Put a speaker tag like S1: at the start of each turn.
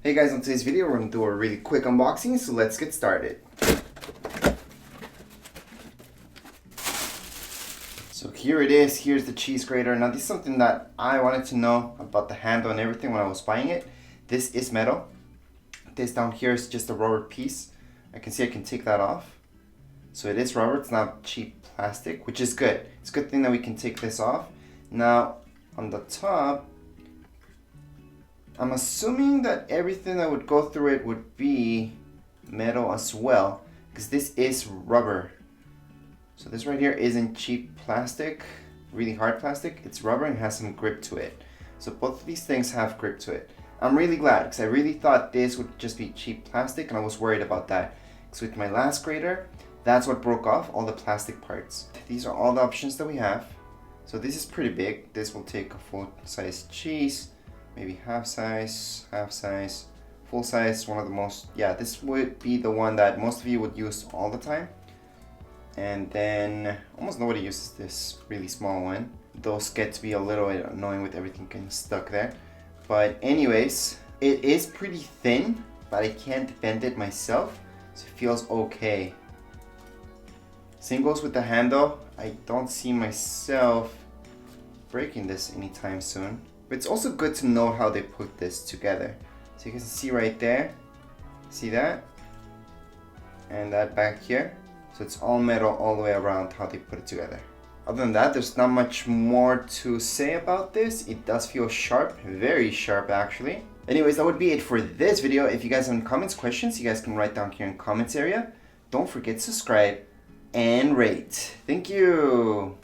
S1: Hey guys, on today's video we're going to do a really quick unboxing, so let's get started. So here it is, here's the cheese grater. Now this is something that I wanted to know about the handle and everything when I was buying it. This is metal. This down here is just a rubber piece. I can see I can take that off. So it is rubber, it's not cheap plastic, which is good. It's a good thing that we can take this off. Now on the top, I'm assuming that everything that would go through it would be metal as well, because this is rubber. So this right here isn't cheap plastic, really hard plastic. It's rubber and has some grip to it. So both of these things have grip to it. I'm really glad, because I really thought this would just be cheap plastic and I was worried about that. Because with my last grater, that's what broke off, all the plastic parts. These are all the options that we have. So this is pretty big. This will take a full-size cheese. Maybe half size, full size, one of the most, yeah, this would be the one that most of you would use all the time. And then almost nobody uses this really small one. Those get to be a little annoying with everything getting stuck there. But anyways, it is pretty thin, but I can't bend it myself, so it feels okay. Same goes with the handle. I don't see myself breaking this anytime soon. But it's also good to know how they put this together. So you can see right there, see that? And that back here. So it's all metal all the way around how they put it together. Other than that, there's not much more to say about this. It does feel sharp, very sharp actually. Anyways, that would be it for this video. If you guys have any comments, questions, you guys can write down here in the comments area. Don't forget to subscribe and rate. Thank you.